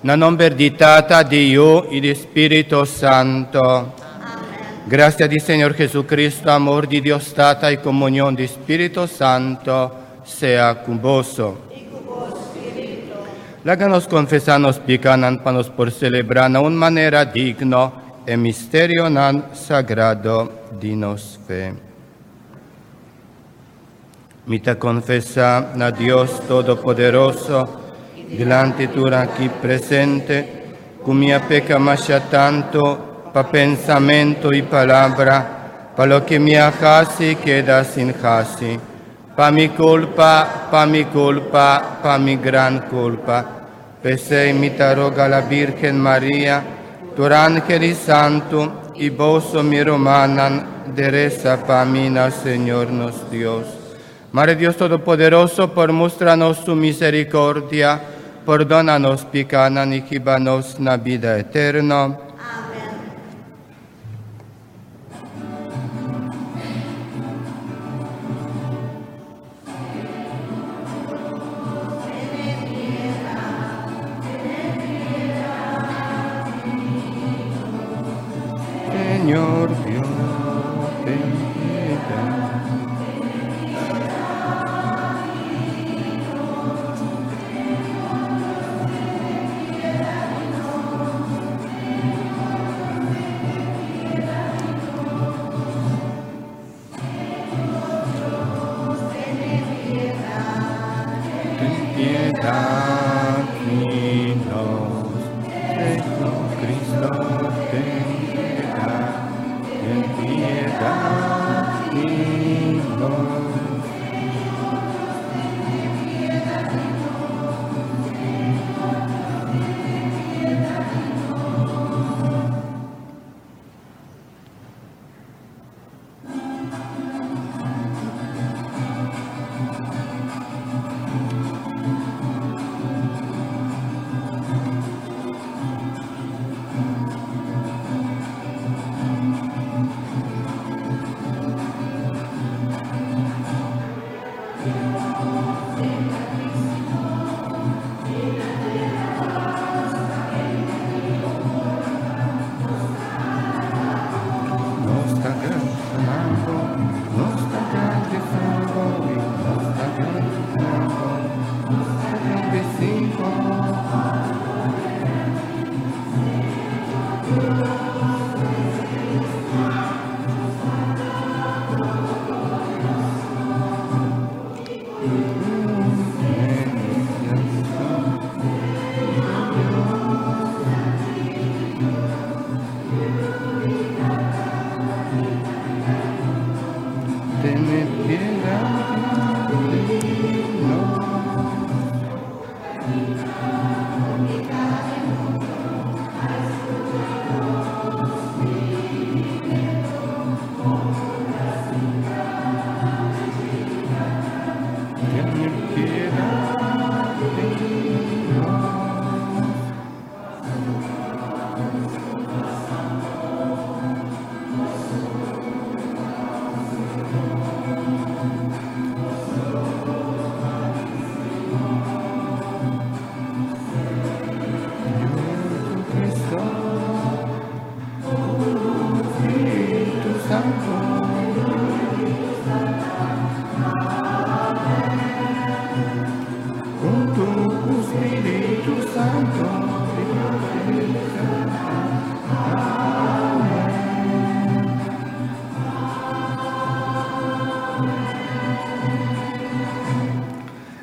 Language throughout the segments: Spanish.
Na non verditata di Dio e di Spirito Santo. Amen. Gracia di Señor Jesucristo, amor di Dios Tata y comunión de Espíritu Santo sea con vos. Láganos confesarnos picanan panos por celebrar una manera digno el misterio nan sagrado dinos fe. Mita confesa a Dios Todopoderoso, delante tu aquí presente, con mi peca masha tanto, pa pensamiento y palabra, pa lo que me hacasi queda sin hasi. Pa mi culpa, pa mi gran culpa. Pese imita roga la Virgen María, tu ángel santo, y vos mi romanan, dereza pa mina, Señor nos Dios. Madre Dios Todopoderoso, por mostrarnos su misericordia, perdónanos picanan y gibanos na vida eterna. Señor Dios, ten piedad. Ten piedad, Dios, Jesucristo, ten piedad. Ten piedad, Dios.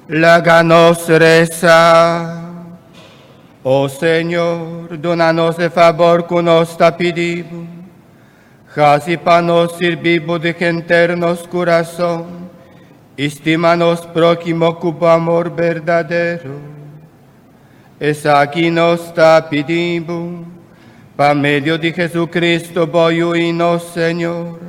Láganos reza. Oh Señor, donanos el favor que nos te pedimos. Casi para nos servimos de eternos corazón. Estímanos próximo con amor verdadero. Es aquí nos te pedimos. Por medio de Jesucristo, voy y no, Señor.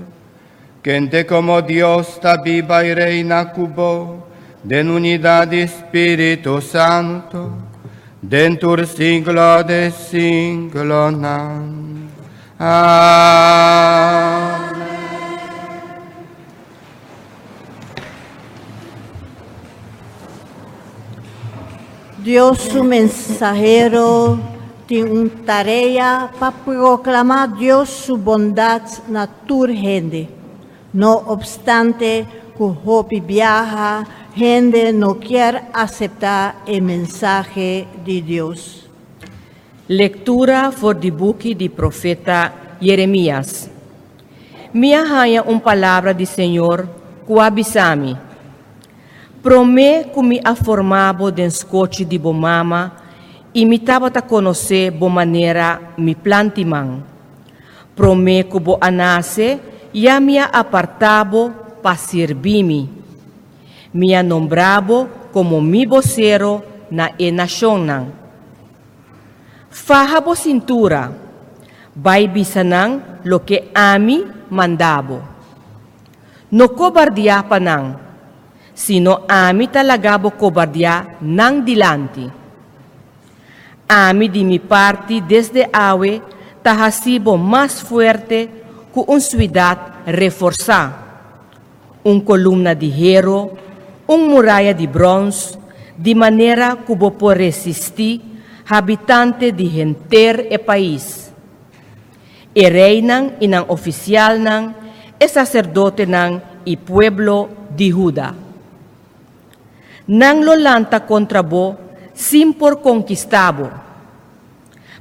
Que como Dios te viva y reina cubo. De unidad de Espíritu Santo, dentro del siglo de siglo. Amén. Dios su mensajero tiene una tarea para proclamar Dios su bondad na toda gente. No obstante, cuando viaja, gente no quiere aceptar el mensaje de Dios. Lectura voor de boek de profeta Jeremias. Minha haya palavra do Senhor que abisami. Promê que me formava den scote de bomama e me tava a conhecer bo maneira me plantimang. Promê que bo anase e a minha apartabo para servir-me. Minha nombrabo como mi vocero na nação. Faja bo cintura, vai bisanang lo que ami mandabo. No cobardia panang, sino ami talagabo cobardia nang dilante. Ami de mi parte desde awe tahasibo más fuerte que un ciudad reforzada, columna de hierro, muralla de bronze, de manera que por resistir habitante de enter e país. E rei nang inang oficial nang e sacerdote nang e pueblo de Judá. Nang lo lanta contra bo, sim por conquistabo.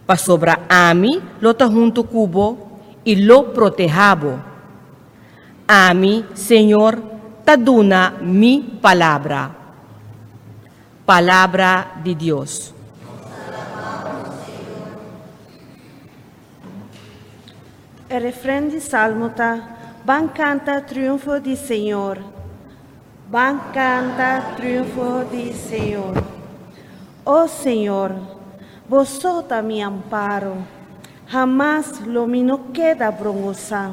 Pa sobra ami lo ta junto cubo e lo protejabo. Ami, Senhor, taduna mi palabra. Palabra de Dios. El refrán de Salmo está, van canta triunfo de Señor. Van canta triunfo de Señor. Oh Señor, vos sota mi amparo. Jamás lo mío queda brongosa.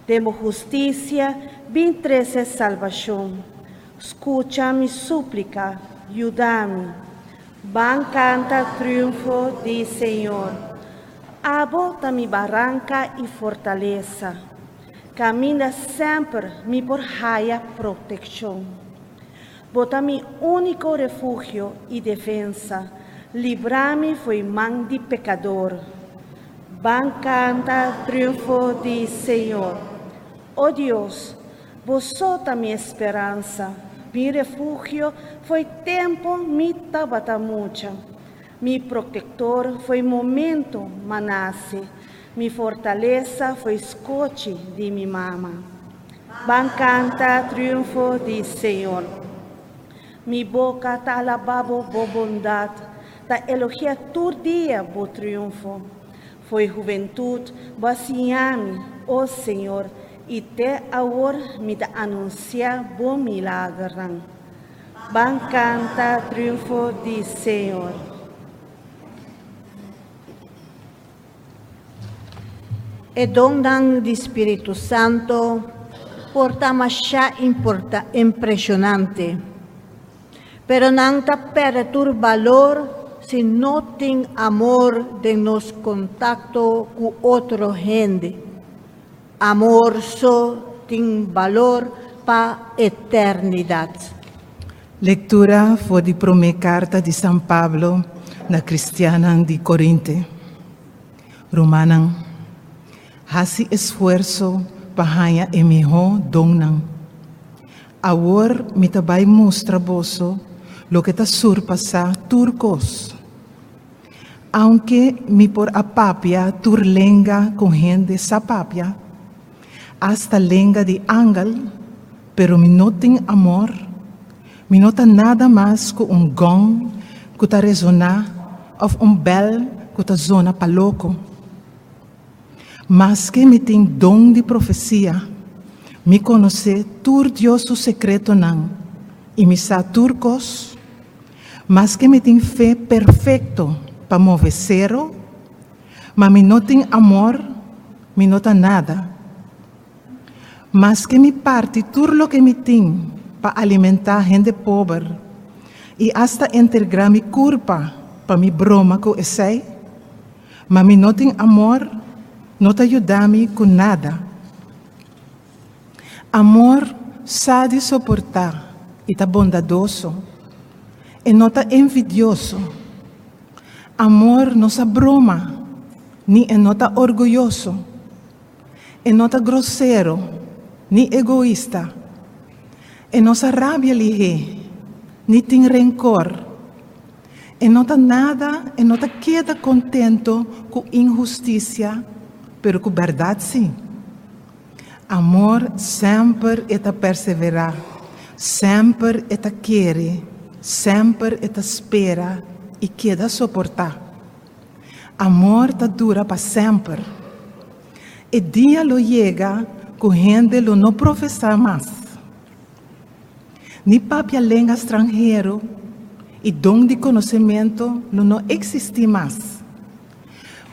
Demo justicia, bin trece salvación. Escucha mi súplica, ayúdame. Van canta triunfo de Señor. Abota mi barranca y fortaleza. Camina siempre mi por haya protección. Bota mi único refugio y defensa. Librame fue man de pecador. Van canta triunfo de Señor. Oh Dios, vos sota mi esperanza. Mi refugio fue tiempo mi tabata mucha. Mi protector foi momento manasse, mi fortaleza foi escote de mi mama. Van canta triunfo de Senhor. Mi boca ta alababo bo bondad, ta elogia todo dia bo triunfo. Foi juventude, vaciame, ó Senhor, e te agora me da anunciar bo milagre. Van canta triunfo de Senhor. E don do Espírito Santo porta machá impressionante, pero não ta perde valor se não tem amor de nos contato com outra gente. Amor só tem valor para a eternidade. Lectura for de primeira carta de São Pablo na Cristiana de Corinto. Romanan. Hasi esfuerzo pahaya e mejor donan. Ahora me tabay mostra boso lo que ta surpasa turcos. Aunque mi por apapia tur lenga con gente sapapia, hasta lenga de ángel, pero mi no ten amor, mi nota nada más que un gong que ta resona of un bel que ta zona pa loco. Mas que me tem dom de profecia, me conhecer tur Dios su secreto nan, e me sa turcos, mas que me tem fé perfeito para mover cero, mas me não tem amor, me não tá nada. Mas que me parte tur lo que me tem para alimentar gente pobre, e hasta integrar mi culpa para mi broma com esse, mas me não tem amor, não te ajuda-me com nada. Amor sabe suportar e está bondadoso. e não está envidioso. Amor não se abruma, nem não está orgulhoso. E não está grosseiro, nem egoísta. E não se rabia ligeira, nem tem rancor. E não está nada, e não está queda contento com injustiça, pero com verdade sim. Amor sempre está perseverar, sempre está querer, sempre está espera e queda suportar. Amor está dura para sempre. E dia lo chega que gente lo não professa mais. Ni papia língua estrangeiro e dom de conhecimento não existe mais.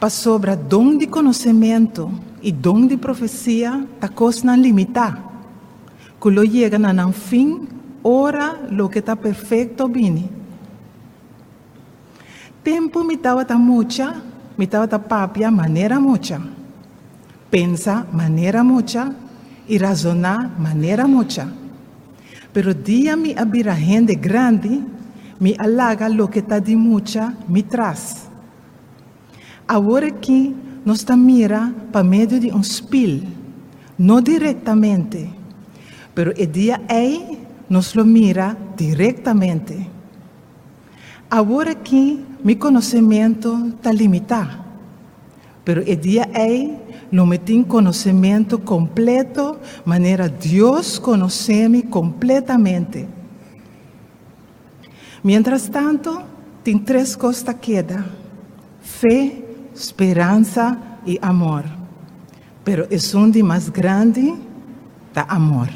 Para sobra dom de conhecimento e dom de profecia, tá coisa limitada. Quando chega na fim, ora lo que está perfeito vini. Tempo me estava ta mucha, me estava ta papia maneira mucha. Pensa maneira mucha e razonar maneira mucha. Pero dia me abrir gente grande, me alaga lo que está de mucha, me traz. Agora que nós está mira para meio de espelho, não diretamente, pero o dia aí nós lo mira diretamente. Agora que meu conhecimento está limitado, pero o dia aí não me tem conhecimento completo, maneira Deus conhece-me completamente. Mientras tanto, tem três coisas que quedam: fé, esperança e amor. Pero é um de mais grande da amor.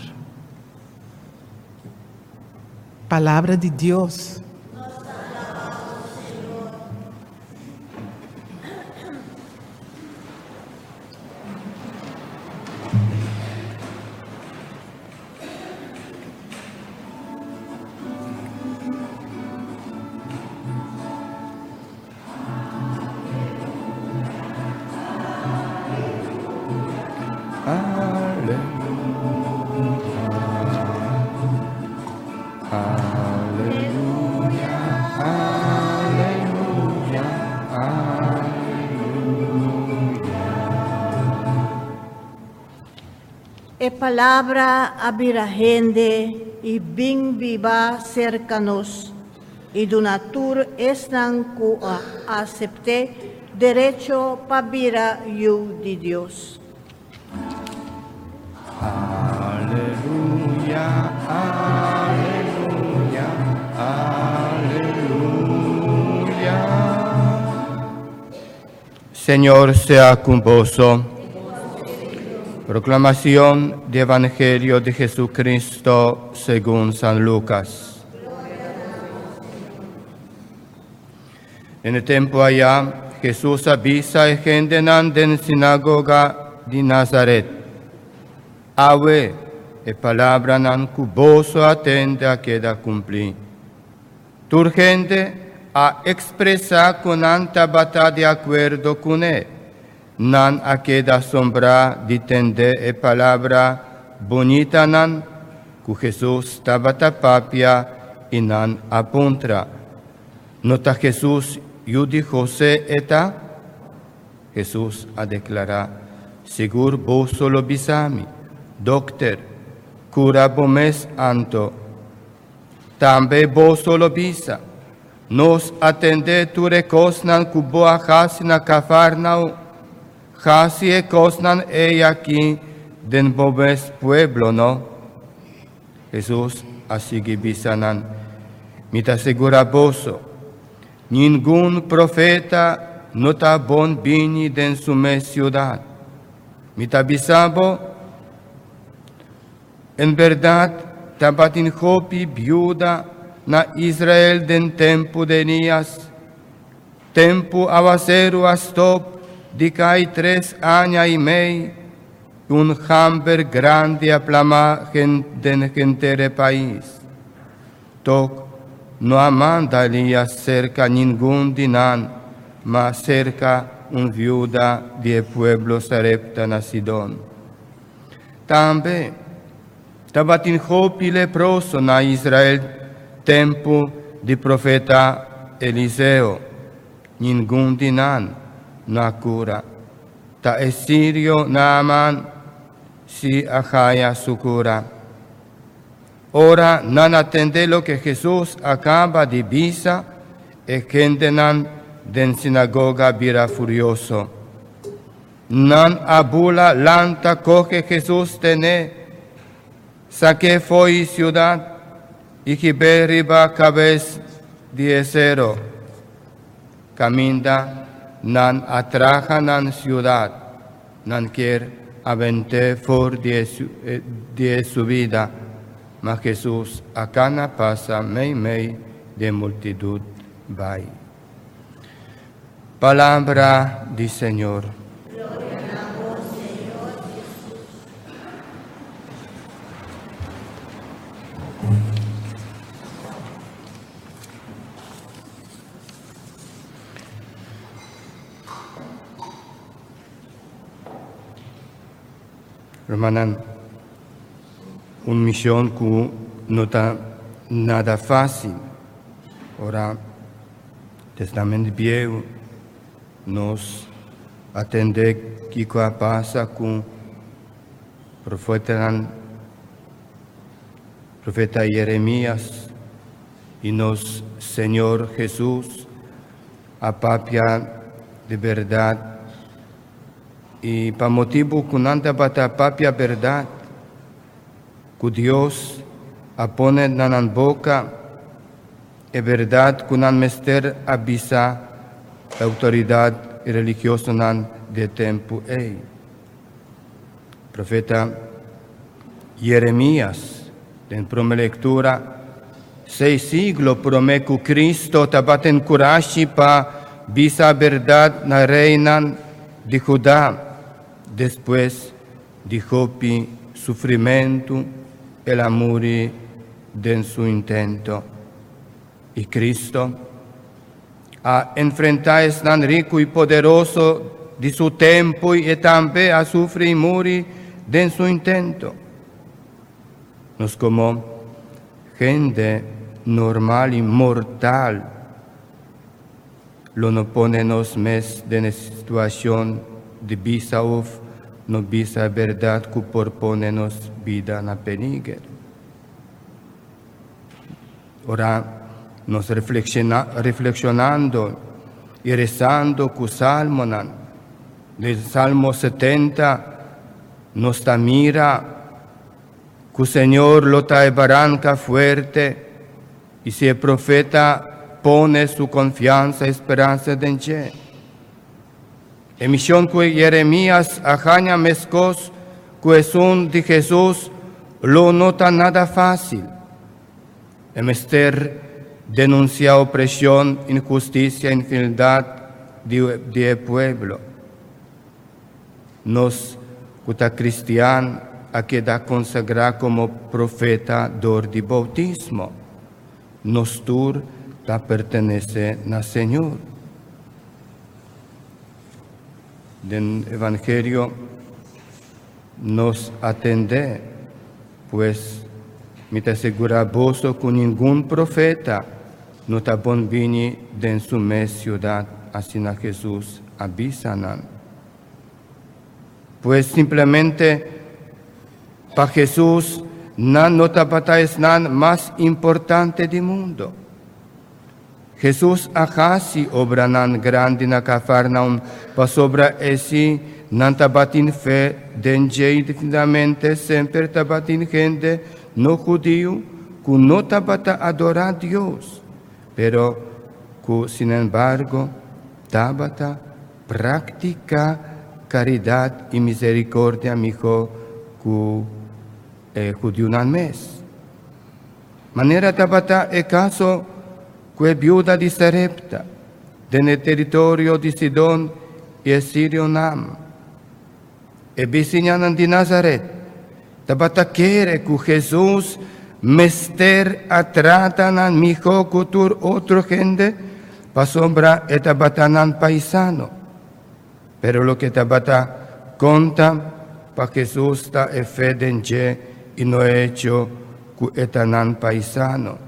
Palavra de Deus. E palavra abrir a gente e bem viva cercanos e do natur estão que aceitar direito para vira eu de Deus. Aleluia, aleluia, aleluia. Señor sea con vosotros. Proclamación del Evangelio de Jesucristo según San Lucas. En el tiempo allá, Jesús avisa a gente en la sinagoga de Nazaret. Awe, e palabra nan cuboso atende a queda cumplir. Turgente a expresar con antabata de acuerdo con él. Nan a queda sombra de tende e palabra bonita nan, que Jesús tabata papia y nan apuntra. Nota Jesús yudi José eta, Jesús a declarar, segur vos solo bisami, doctor, cura bomes anto, tambe vos solo bisa, nos atende tu recosnan cuboa hasina cafarnau, Hasi e cosnan aquí den bomes pueblo, ¿no? Jesús así que bisanan. Mita segura boso. Ningún profeta no ta bon bini den su ciudad. Mita bisabo. En verdad, tabatin hopi viuda na Israel den tempo de Elías. Tempo avacero astop. Dicai 3 años y medio, un hamber grande aplama den gentere país. Toc no amandaría cerca ningún dinan, mas cerca un viuda de pueblo Sarepta na Sidón. También, tabatin hopi leproso na Israel, tempo di profeta Eliseo, ningún dinan na cura. Ta esirio Naaman si Ajaya su cura. Ora nan atende lo que Jesús acaba de visa e gente nan den sinagoga vira furioso. Nan abula lanta coge Jesús tene, saque foi ciudad y que riba cabez diezero. Caminda nan atraja nan ciudad, nan quier avente for de su vida, mas Jesús acana pasa mei de multitud vai. Palabra del Señor. Hermanan, una misión que no está nada fácil. Ahora, Testamento Viejo nos atende qué pasa con profeta Jeremías y nos Señor Jesús apapia de verdad. Y para motivo que nanta bata papia verdad, que Dios apone en boca, es verdad que nan mester avisa la autoridad religiosa nan de tiempo. Profeta Jeremías, en primera lectura, 6 siglos promete que Cristo tabaten curashi pa visa verdad na reina de Judá. Después dijo sufrimiento, el amor de su intento. Y Cristo a enfrentar es tan rico y poderoso de su tiempo y también a sufrir y morir de su intento. Nos como gente normal y mortal, lo no ponemos más de una situación de visa no visa verdad que proponenos vida na peligro. Ahora nos reflexionando y rezando con Salmo, del Salmo 70, nos ta mira que el Señor lo ta barranca fuerte y si el profeta pone su confianza y esperanza en él. Emisión que Jeremías ajaña mescos que son de Jesús lo nota nada fácil. Emester denuncia opresión, injusticia, infidelidad de pueblo. Nos que cristiano a queda consagrado como profeta dor de bautismo. Nos tur da pertenece al Señor. Del Evangelio nos atende, pues me te asegura vos que ningún profeta no te bonvini en su ciudad, así na Jesús avisanan. Pues simplemente para Jesús no te es nada más importante del mundo. Jesús ajasi obra nan grande na Cafarnaum, pas obra esi nan tabatin fe denjei definitivamente sempre tabatin gente no judío que no tabata adorar a Dios, pero que sin embargo tabata practica caridad y misericordia mijo que judío nan mes. Manera tabata e caso que viuda di Sarepta, nel territorio di Sidon e Sirio Nam, e vicinanan di Nazaret, tabata quiere que Jesús mester atratanan mijo cultur otro gente, pa sombra e tabatanan paisano. Pero lo que tabata conta, pa Jesús ta e fedenje y no hecho que etanan paisano.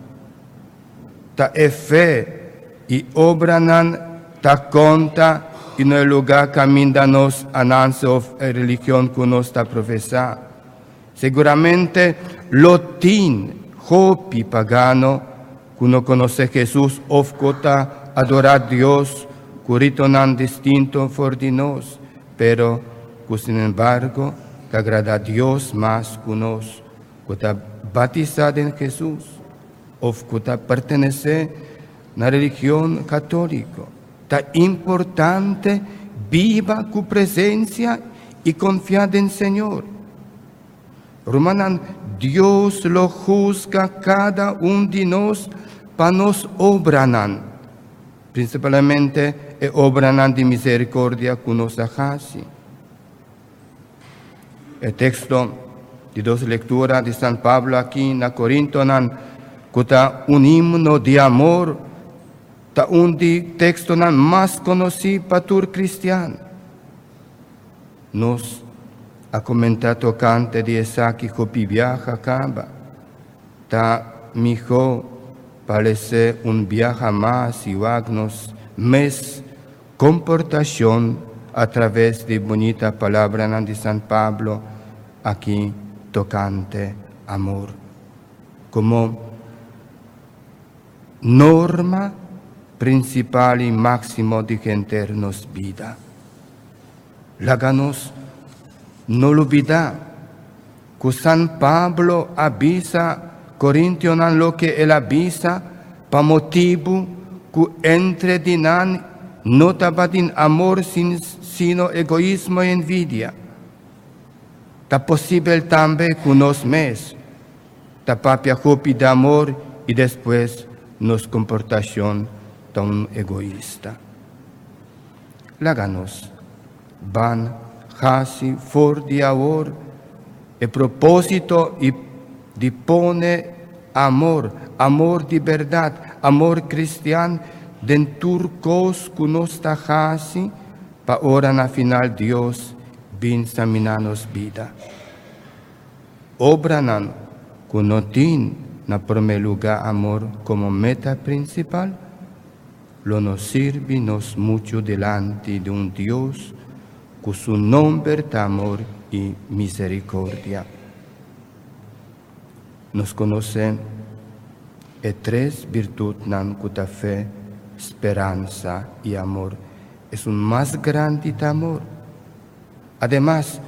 ta e fe y obranan ta conta in el lugar camindanos ananse of religión que nos ta profesa. Seguramente lotin, hopi pagano, que no conoce Jesús of cota adorar Dios, curito nan distinto for di nos, pero que sin embargo que agrada a Dios más que nos, que está bautizado en Jesús, o que está pertenece a la religión católica. Está importante, viva su presencia y confiada en el Señor. Romanan, Dios lo juzga cada uno de nos para nos obranan, principalmente obranan de misericordia que nos hace. El texto de dos lecturas de San Pablo aquí en Corinto, que está un himno de amor, está un texto más conocido para todo cristiano. Nos ha comentado cante de esa que Jopi viaja acaba. Ta mi hijo parece un viaje más y wagnos mes comportación a través de bonita palabra de San Pablo aquí tocante amor. Como norma principal y máximo de genternos vida. Láganos no olvidar que San Pablo avisa Corintios lo que él avisa para motivo que entre dinan no tabatin amor sino egoísmo y envidia. Ta posible también que nos mes, ta papia jopi de amor y después nos comportación tan egoísta. Láganos van casi for de amor, el propósito y dipone amor, amor de verdad, amor cristiano, den turcos que nos está casi, pa ora na final Dios bin saminanos vida. Obranan que no tin na primer lugar amor como meta principal, lo nos sirve nos mucho delante de un Dios que su nombre es amor y misericordia. Nos conocen tres virtudes que fe, esperanza y amor. Es un más grande amor. Además,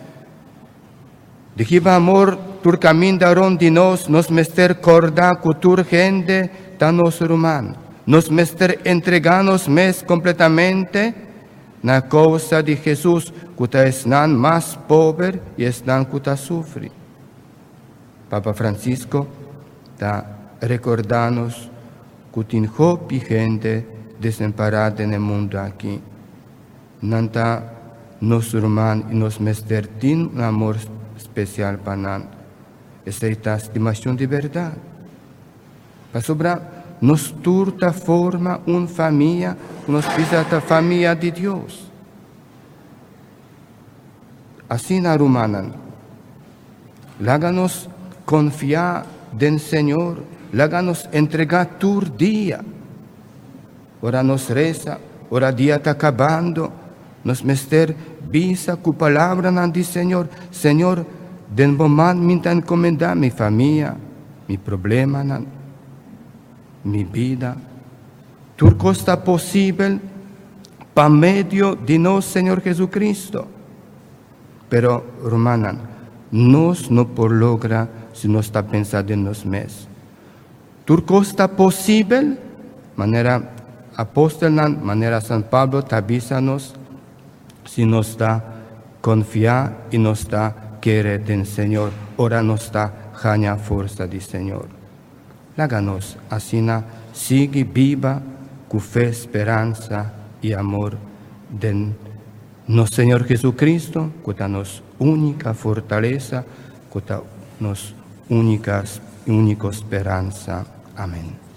de que amor tur caminaron de nos mester corda que tur gente tan nos humano. Nos mester entreganos mes completamente na causa de Jesús que es más pobre y es que sufre. Papa Francisco está recordanos que tiene jopi gente desamparada en el mundo aquí. Nanta nos hermanos y nos mester tiene un amor especial para nan. Esa es la estimación de verdad. Para sobrar nos turta forma una familia, nos pisa la familia de Dios. Así na rumanan. Láganos confiar en el Señor, láganos entregar tu día. Ora nos reza, ora día está acabando, nos mester visa cu palabra del Señor. Señor, den momento me encomendar mi familia, mi problema, mi vida. Tu costa posible para medio de nos, Señor Jesucristo. Pero, hermana, nos no por logra si no está pensando en los meses. Tu costa posible, manera apóstola, manera San Pablo, avísanos si nos está confiar y nos está querer del Señor. Ahora nos está jaña fuerza del Señor. Láganos así, sigue viva con fe, esperanza y amor de nuestro Señor Jesucristo, que es única fortaleza, que es única esperanza. Amén.